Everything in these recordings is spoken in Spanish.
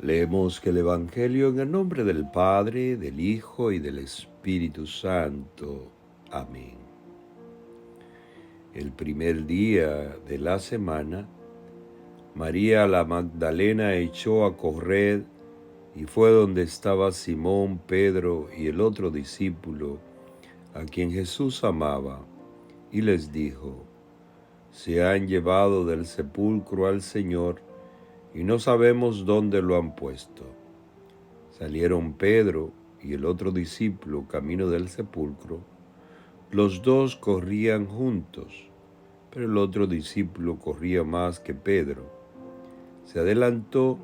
Leemos que el Evangelio en el nombre del Padre, del Hijo y del Espíritu Santo. Amén. El primer día de la semana, María la Magdalena echó a correr y fue donde estaba Simón, Pedro y el otro discípulo, a quien Jesús amaba, y les dijo: se han llevado del sepulcro al Señor y no sabemos dónde lo han puesto. Salieron Pedro y el otro discípulo camino del sepulcro. Los dos corrían juntos, pero el otro discípulo corría más que Pedro. Se adelantó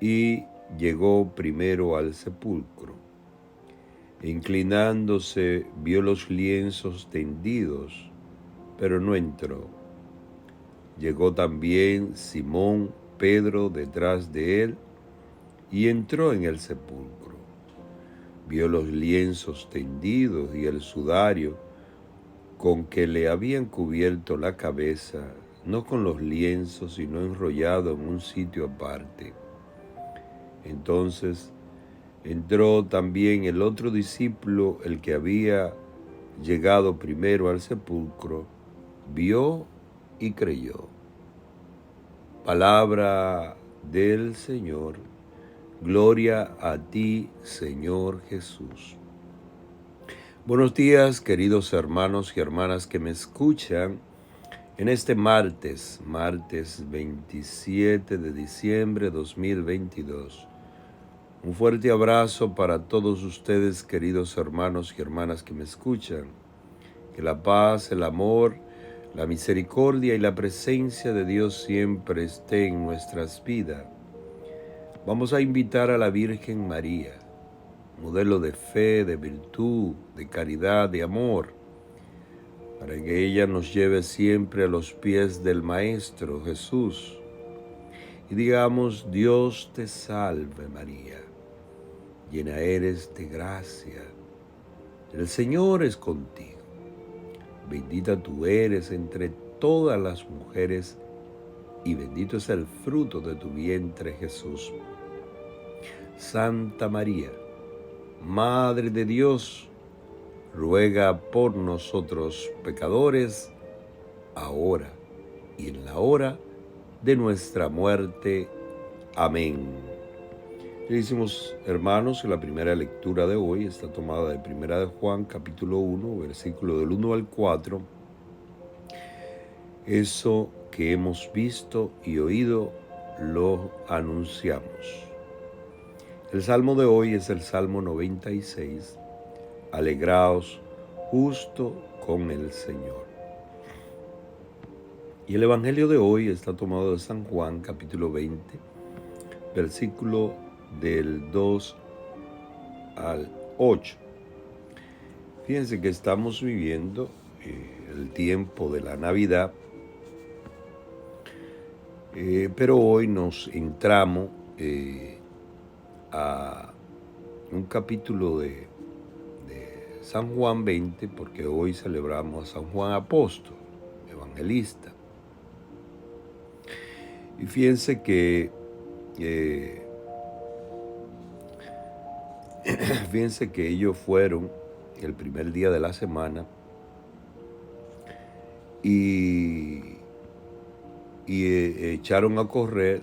y llegó primero al sepulcro. Inclinándose, vio los lienzos tendidos, pero no entró. Llegó también Simón Pedro detrás de él y entró en el sepulcro. Vio los lienzos tendidos y el sudario con que le habían cubierto la cabeza, no con los lienzos, sino enrollado en un sitio aparte. Entonces entró también el otro discípulo, el que había llegado primero al sepulcro, vio y creyó. Palabra del Señor. Gloria a ti, Señor Jesús. Buenos días, queridos hermanos y hermanas que me escuchan en este martes 27 de diciembre de 2022. Un fuerte abrazo para todos ustedes, queridos hermanos y hermanas que me escuchan. Que la paz, el amor, la misericordia y la presencia de Dios siempre esté en nuestras vidas. Vamos a invitar a la Virgen María, modelo de fe, de virtud, de caridad, de amor, para que ella nos lleve siempre a los pies del Maestro Jesús. Y digamos: Dios te salve María, llena eres de gracia, el Señor es contigo. Bendita tú eres entre todas las mujeres, y bendito es el fruto de tu vientre, Jesús. Santa María, Madre de Dios, ruega por nosotros pecadores, ahora y en la hora de nuestra muerte. Amén. Queridísimos hermanos, la primera lectura de hoy está tomada de Primera de Juan, capítulo 1, versículo del 1 al 4. Eso que hemos visto y oído, lo anunciamos. El salmo de hoy es el Salmo 96. Alegraos justo con el Señor. Y el Evangelio de hoy está tomado de San Juan, capítulo 20, versículo del 2 al 8. Fíjense que estamos viviendo el tiempo de la Navidad, pero hoy nos entramos a un capítulo de San Juan 20, porque hoy celebramos a San Juan Apóstol, evangelista. Y fíjense que ellos fueron el primer día de la semana y echaron a correr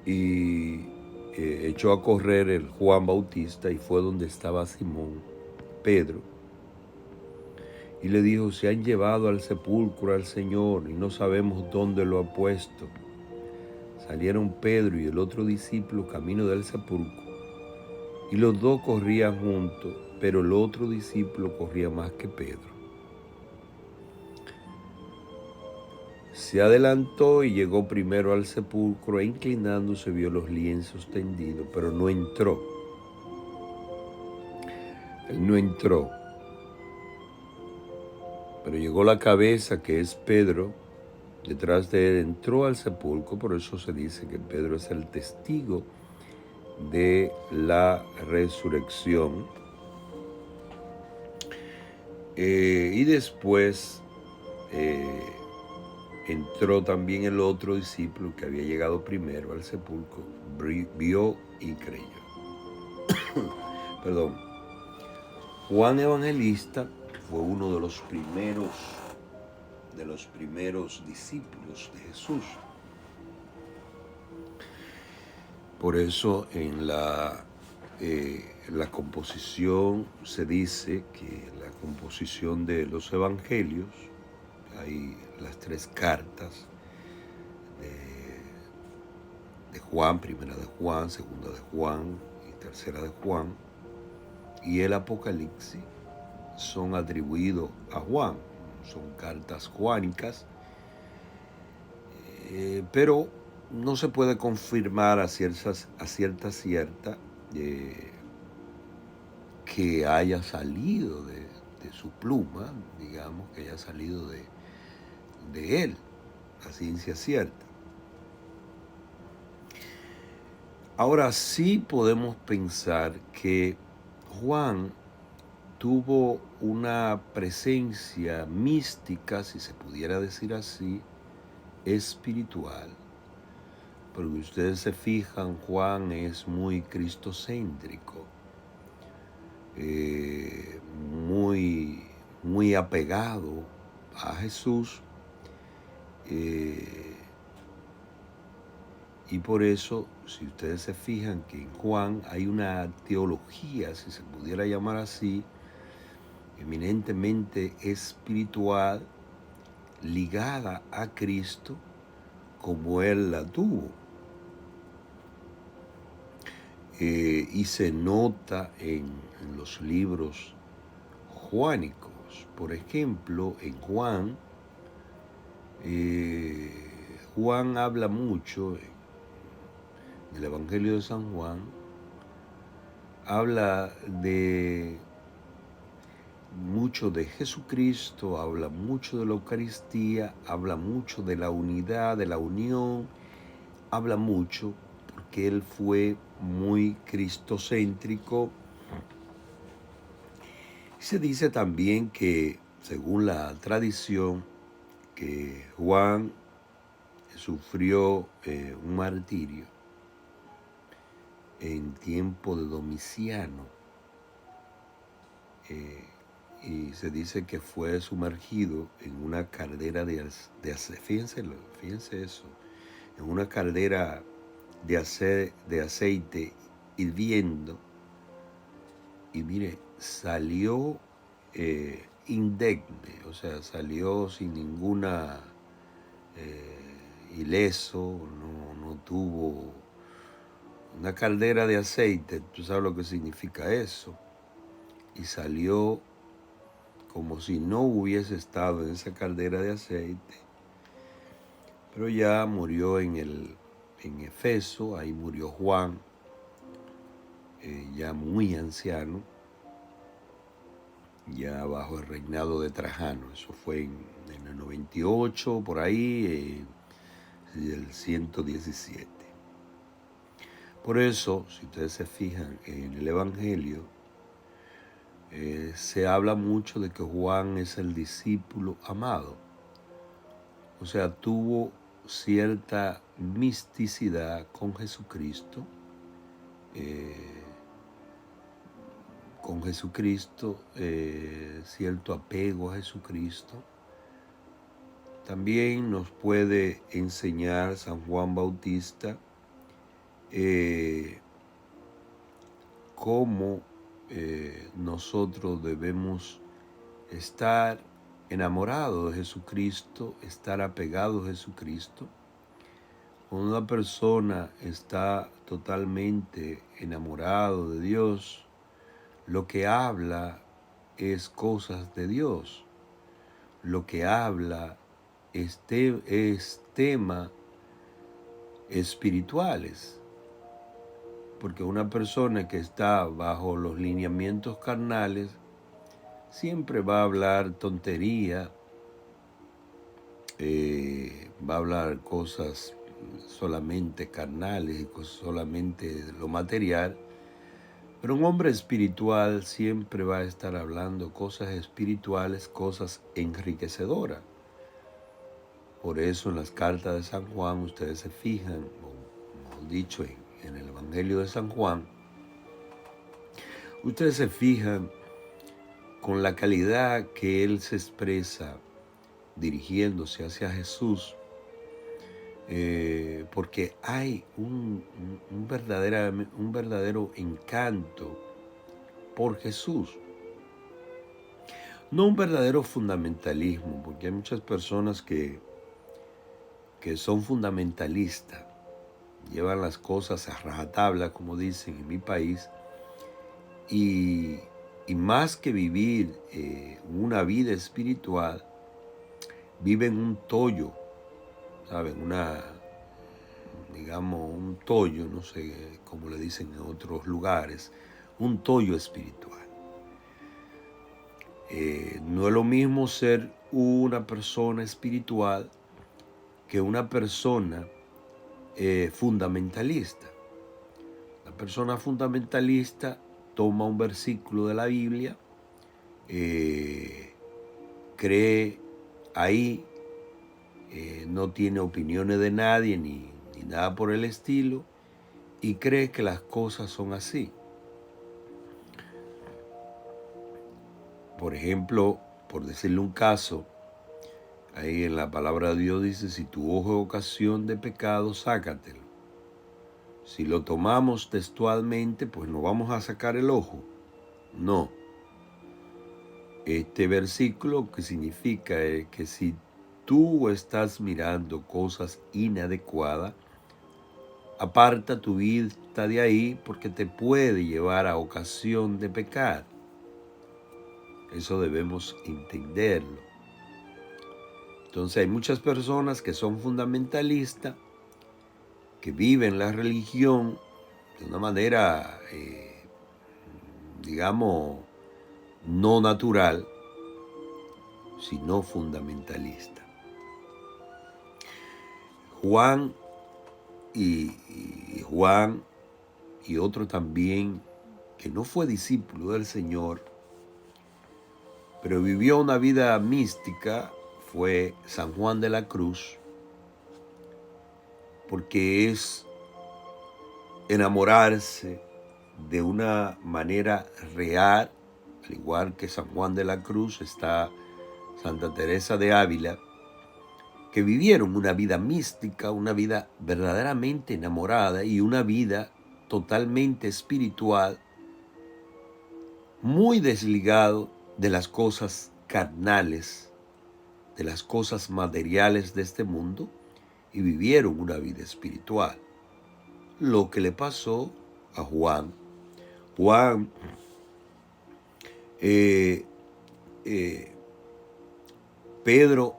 y echó a correr el Juan Bautista y fue donde estaba Simón Pedro y le dijo: se han llevado al sepulcro al Señor y no sabemos dónde lo ha puesto. Salieron Pedro y el otro discípulo camino del sepulcro, y los dos corrían juntos, pero el otro discípulo corría más que Pedro. Se adelantó y llegó primero al sepulcro, e inclinándose vio los lienzos tendidos, pero no entró. Él no entró. Pero llegó la cabeza, que es Pedro, detrás de él, entró al sepulcro. Por eso se dice que Pedro es el testigo de la resurrección. Y después entró también el otro discípulo que había llegado primero al sepulcro, vio y creyó. Perdón. Juan Evangelista fue uno de los primeros discípulos de Jesús. Por eso en la composición se dice que la composición de los evangelios, hay las 3 cartas de Juan, primera de Juan, segunda de Juan y tercera de Juan, y el Apocalipsis son atribuidos a Juan, son cartas juánicas, pero no se puede confirmar a cierta que haya salido de su pluma, digamos, que haya salido de él, a ciencia cierta. Ahora sí podemos pensar que Juan tuvo una presencia mística, si se pudiera decir así, espiritual. Porque ustedes se fijan, Juan es muy cristocéntrico, muy apegado a Jesús, y por eso, si ustedes se fijan que en Juan hay una teología, si se pudiera llamar así, eminentemente espiritual, ligada a Cristo, como Él la tuvo. Y se nota en los libros juánicos. Por ejemplo, en Juan, Juan habla mucho, en el Evangelio de San Juan, habla mucho de Jesucristo, habla mucho de la Eucaristía, habla mucho de la unidad, de la unión, habla mucho porque Él fue muy cristocéntrico. Se dice también que, según la tradición, que Juan sufrió un martirio en tiempo de Domiciano, y se dice que fue sumergido en una caldera de aceite, fíjense eso, en una caldera de aceite hirviendo, y mire, salió indemne, o sea, salió sin ninguna ileso, no tuvo una caldera de aceite. Tú sabes lo que significa eso, y salió como si no hubiese estado en esa caldera de aceite, pero ya murió en Efeso. Ahí murió Juan, ya muy anciano, ya bajo el reinado de Trajano. Eso fue en el 98, por ahí, el 117. Por eso, si ustedes se fijan en el Evangelio, se habla mucho de que Juan es el discípulo amado. O sea, tuvo cierta misticidad con Jesucristo, cierto apego a Jesucristo. También nos puede enseñar San Juan Bautista cómo nosotros debemos estar enamorados de Jesucristo, estar apegados a Jesucristo. Cuando una persona está totalmente enamorado de Dios, lo que habla es cosas de Dios. Lo que habla es temas espirituales. Porque una persona que está bajo los lineamientos carnales siempre va a hablar tontería, va a hablar cosas solamente carnales y cosas solamente de lo material. Pero un hombre espiritual siempre va a estar hablando cosas espirituales, cosas enriquecedoras. Por eso en las cartas de San Juan ustedes se fijan, o mejor dicho, en el Evangelio de San Juan, ustedes se fijan con la calidad que él se expresa dirigiéndose hacia Jesús, porque hay un verdadero encanto por Jesús. No un verdadero fundamentalismo, porque hay muchas personas que son fundamentalistas, llevan las cosas a rajatabla, como dicen en mi país, y más que vivir una vida espiritual, viven un tollo, ¿saben? Digamos, un tollo, no sé cómo le dicen en otros lugares, un tollo espiritual. No es lo mismo ser una persona espiritual que una persona fundamentalista. La persona fundamentalista toma un versículo de la Biblia, cree ahí, no tiene opiniones de nadie ni nada por el estilo, y cree que las cosas son así. Por ejemplo, por decirle un caso, ahí en la palabra de Dios dice, si tu ojo es ocasión de pecado, sácatelo. Si lo tomamos textualmente, pues no vamos a sacar el ojo. No. Este versículo que significa que si tú estás mirando cosas inadecuadas, aparta tu vista de ahí porque te puede llevar a ocasión de pecar. Eso debemos entenderlo. Entonces hay muchas personas que son fundamentalistas, que viven la religión de una manera, digamos, no natural, sino fundamentalista. Juan y otro también, que no fue discípulo del Señor, pero vivió una vida mística, fue San Juan de la Cruz, porque es enamorarse de una manera real, al igual que San Juan de la Cruz está Santa Teresa de Ávila, que vivieron una vida mística, una vida verdaderamente enamorada y una vida totalmente espiritual, muy desligado de las cosas carnales, de las cosas materiales de este mundo, y vivieron una vida espiritual. Lo que le pasó a Juan. Juan Pedro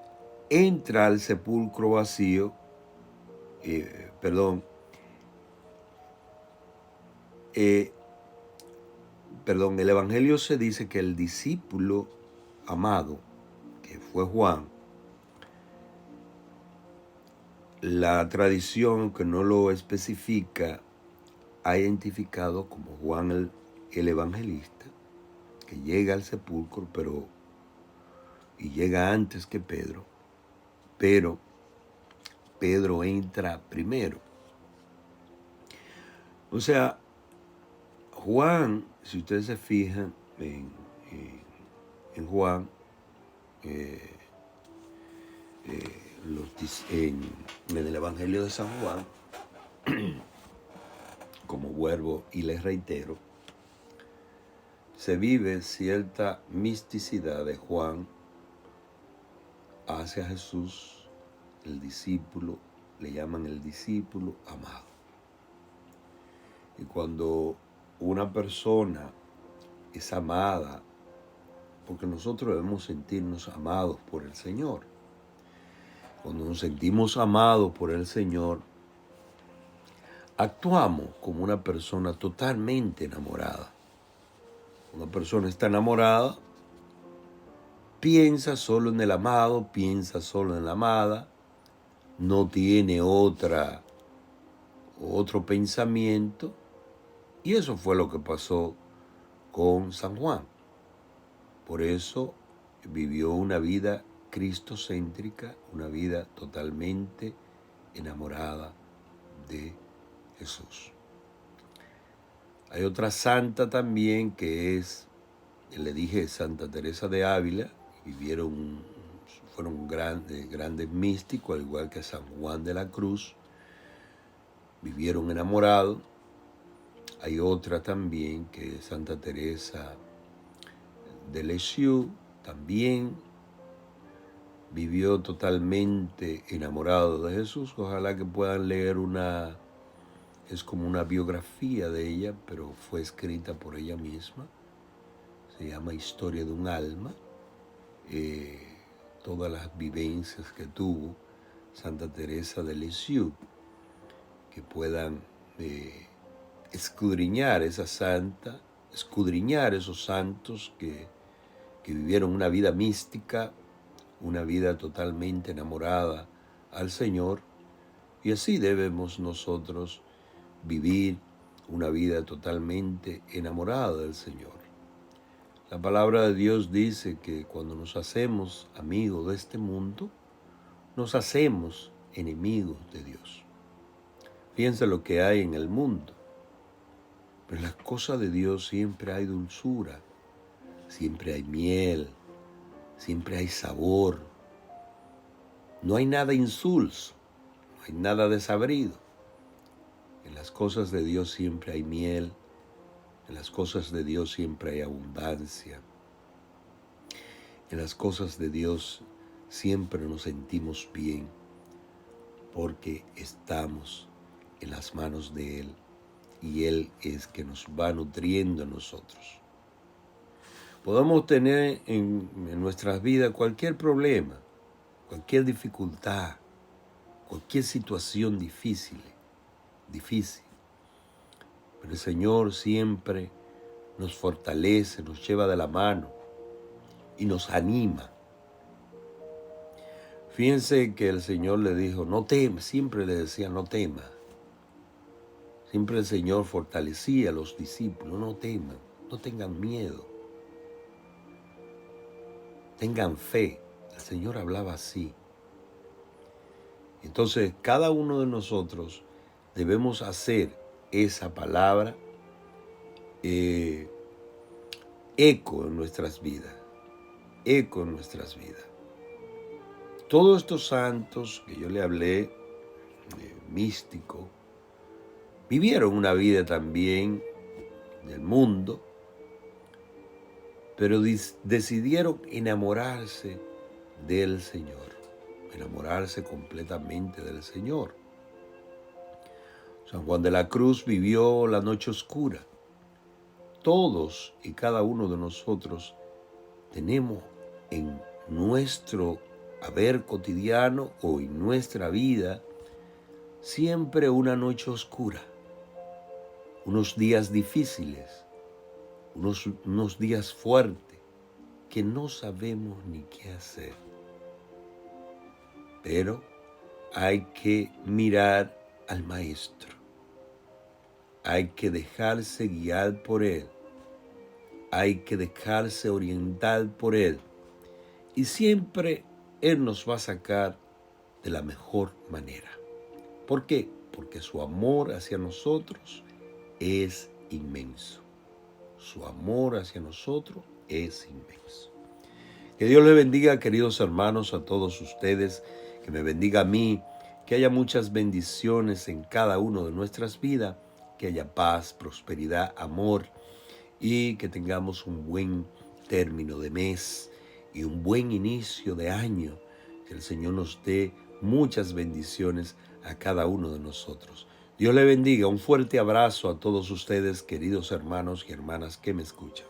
entra al sepulcro vacío, el Evangelio se dice que el discípulo amado, que fue Juan, la tradición, que no lo especifica, ha identificado como Juan el evangelista, que llega al sepulcro, y llega antes que Pedro, pero Pedro entra primero. O sea, Juan, si ustedes se fijan en Juan, en el Evangelio de San Juan, como vuelvo y les reitero, se vive cierta misticidad de Juan hacia Jesús, el discípulo, le llaman el discípulo amado. Y cuando una persona es amada, porque nosotros debemos sentirnos amados por el Señor. Cuando nos sentimos amados por el Señor, actuamos como una persona totalmente enamorada. Una persona está enamorada, piensa solo en el amado, piensa solo en la amada, no tiene otro pensamiento. Y eso fue lo que pasó con San Juan. Por eso vivió una vida cristocéntrica, una vida totalmente enamorada de Jesús. Hay otra santa también que es, le dije, Santa Teresa de Ávila. Fueron grandes místicos, al igual que San Juan de la Cruz. Vivieron enamorados. Hay otra también que es Santa Teresa de Lisieux, también vivió totalmente enamorado de Jesús. Ojalá que puedan leer es como una biografía de ella, pero fue escrita por ella misma. Se llama Historia de un alma. Todas las vivencias que tuvo Santa Teresa de Lisieux, que puedan escudriñar esa santa, escudriñar esos santos que vivieron una vida mística, una vida totalmente enamorada al Señor, y así debemos nosotros vivir una vida totalmente enamorada del Señor. La palabra de Dios dice que cuando nos hacemos amigos de este mundo, nos hacemos enemigos de Dios. Piensa lo que hay en el mundo, pero en las cosas de Dios siempre hay dulzura, siempre hay miel, siempre hay sabor. No hay nada insulso, no hay nada desabrido. En las cosas de Dios siempre hay miel, en las cosas de Dios siempre hay abundancia. En las cosas de Dios siempre nos sentimos bien, porque estamos en las manos de Él y Él es que nos va nutriendo a nosotros. Podemos tener en nuestras vidas cualquier problema, cualquier dificultad, cualquier situación difícil, pero el Señor siempre nos fortalece, nos lleva de la mano y nos anima. Fíjense que el Señor le dijo, no temas, siempre le decía, no temas. Siempre el Señor fortalecía a los discípulos, no teman, no tengan miedo. Tengan fe. El Señor hablaba así. Entonces, cada uno de nosotros debemos hacer esa palabra eco en nuestras vidas. Eco en nuestras vidas. Todos estos santos que yo le hablé, místicos, vivieron una vida también del mundo, pero decidieron enamorarse del Señor, enamorarse completamente del Señor. San Juan de la Cruz vivió la noche oscura. Todos y cada uno de nosotros tenemos en nuestro haber cotidiano o en nuestra vida siempre una noche oscura, unos días difíciles, unos días fuertes que no sabemos ni qué hacer. Pero hay que mirar al Maestro. Hay que dejarse guiar por Él. Hay que dejarse orientar por Él. Y siempre Él nos va a sacar de la mejor manera. ¿Por qué? Porque su amor hacia nosotros es inmenso. Su amor hacia nosotros es inmenso. Que Dios les bendiga, queridos hermanos, a todos ustedes. Que me bendiga a mí. Que haya muchas bendiciones en cada uno de nuestras vidas. Que haya paz, prosperidad, amor. Y que tengamos un buen término de mes y un buen inicio de año. Que el Señor nos dé muchas bendiciones a cada uno de nosotros. Dios le bendiga. Un fuerte abrazo a todos ustedes, queridos hermanos y hermanas que me escuchan.